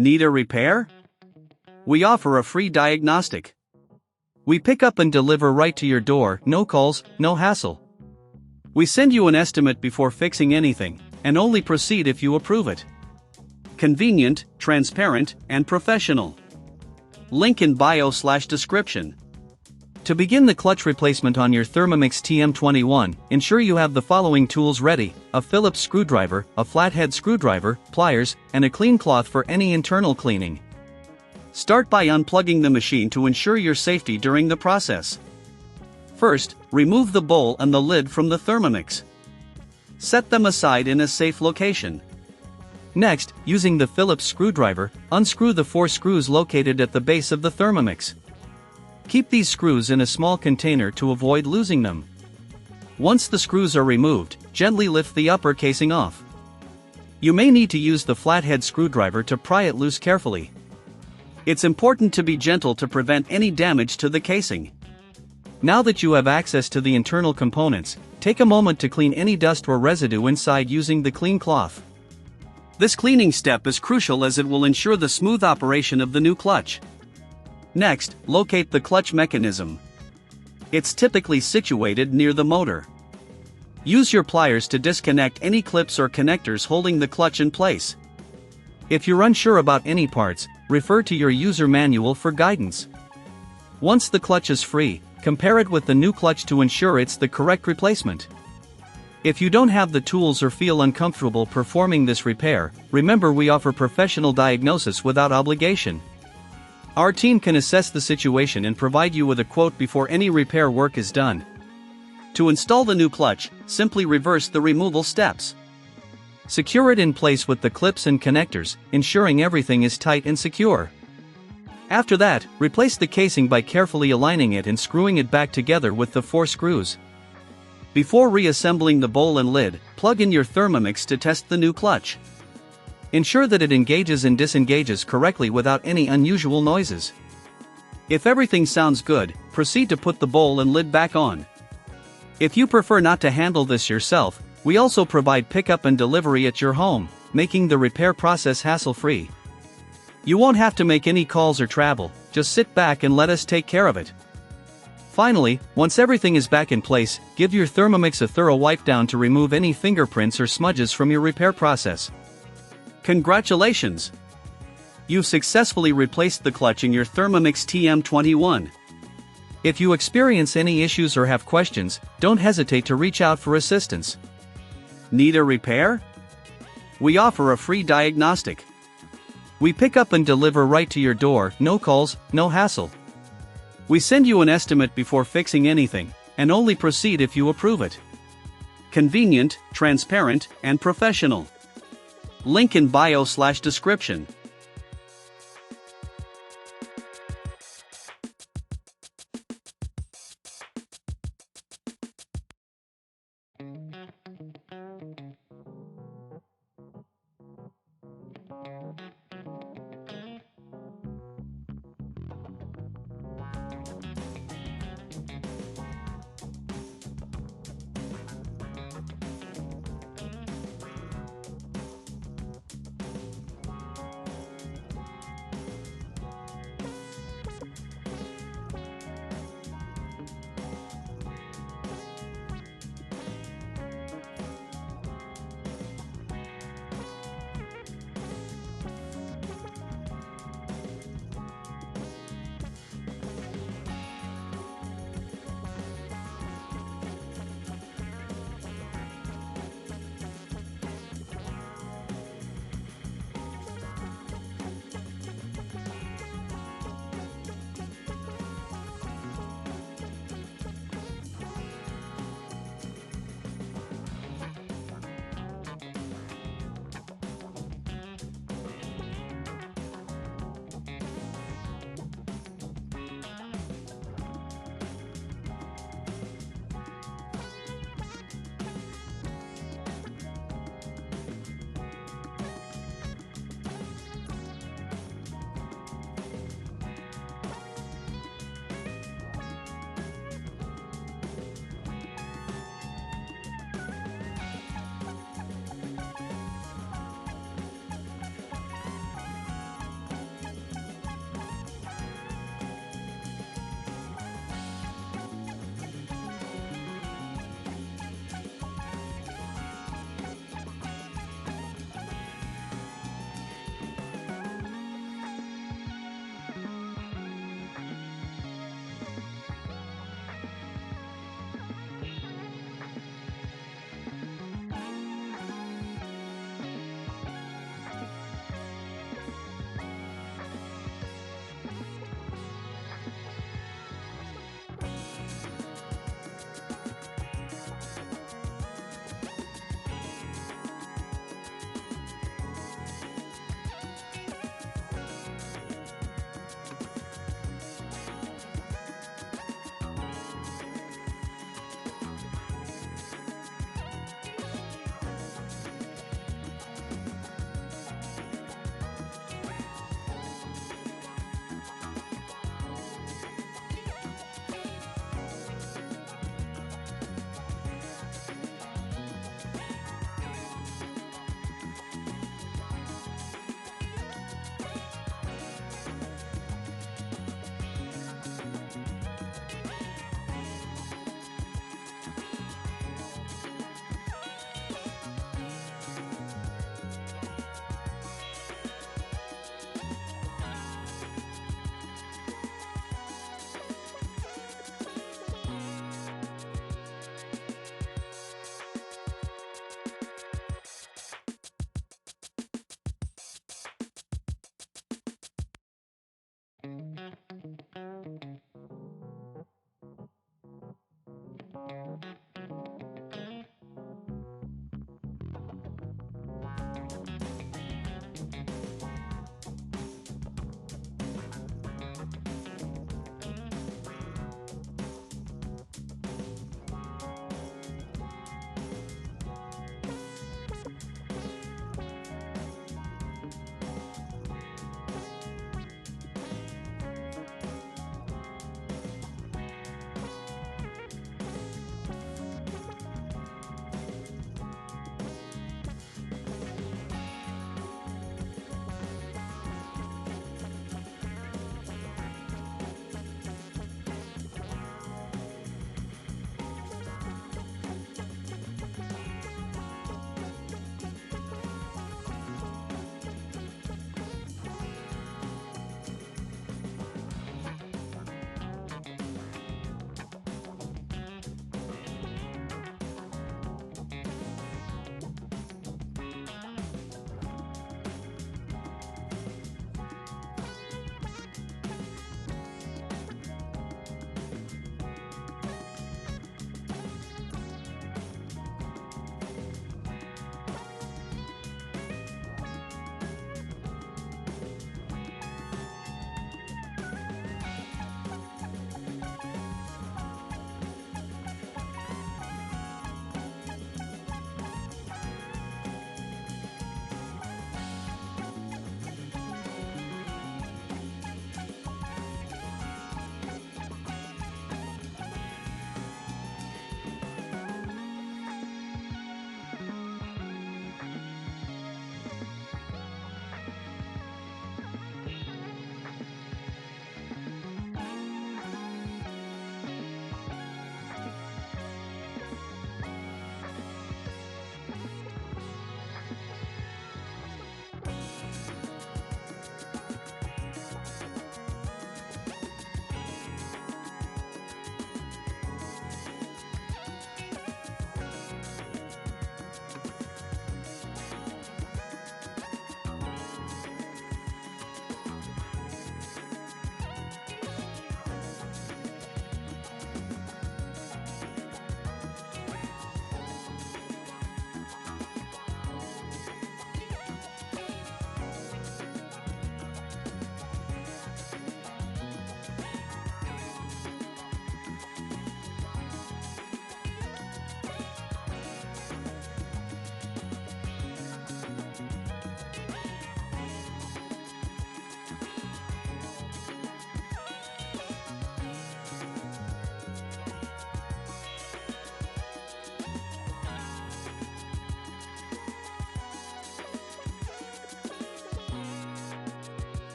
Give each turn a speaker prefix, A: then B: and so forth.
A: Need a repair? We offer a free diagnostic. We pick up and deliver right to your door, no calls, no hassle. We send you an estimate before fixing anything, and only proceed if you approve it. Convenient, transparent, and professional. Link in bio/description. To begin the clutch replacement on your Thermomix TM21, ensure you have the following tools ready: a Phillips screwdriver, a flathead screwdriver, pliers, and a clean cloth for any internal cleaning. Start by unplugging the machine to ensure your safety during the process. First, remove the bowl and the lid from the Thermomix. Set them aside in a safe location. Next, using the Phillips screwdriver, unscrew the 4 screws located at the base of the Thermomix. Keep these screws in a small container to avoid losing them. Once the screws are removed, gently lift the upper casing off. You may need to use the flathead screwdriver to pry it loose carefully. It's important to be gentle to prevent any damage to the casing. Now that you have access to the internal components, take a moment to clean any dust or residue inside using the clean cloth. This cleaning step is crucial as it will ensure the smooth operation of the new clutch. Next, locate the clutch mechanism. It's typically situated near the motor. Use your pliers to disconnect any clips or connectors holding the clutch in place. If you're unsure about any parts, refer to your user manual for guidance. Once the clutch is free, compare it with the new clutch to ensure it's the correct replacement. If you don't have the tools or feel uncomfortable performing this repair, remember we offer professional diagnosis without obligation. Our team can assess the situation and provide you with a quote before any repair work is done. To install the new clutch, simply reverse the removal steps. Secure it in place with the clips and connectors, ensuring everything is tight and secure. After that, replace the casing by carefully aligning it and screwing it back together with the 4 screws. Before reassembling the bowl and lid, plug in your Thermomix to test the new clutch. Ensure that it engages and disengages correctly without any unusual noises. If everything sounds good, proceed to put the bowl and lid back on. If you prefer not to handle this yourself, we also provide pickup and delivery at your home, making the repair process hassle-free. You won't have to make any calls or travel, just sit back and let us take care of it. Finally, once everything is back in place, give your Thermomix a thorough wipe down to remove any fingerprints or smudges from your repair process. Congratulations! You've successfully replaced the clutch in your Thermomix TM21. If you experience any issues or have questions, don't hesitate to reach out for assistance. Need a repair? We offer a free diagnostic. We pick up and deliver right to your door, no calls, no hassle. We send you an estimate before fixing anything, and only proceed if you approve it. Convenient, transparent, and professional. Link in bio/description.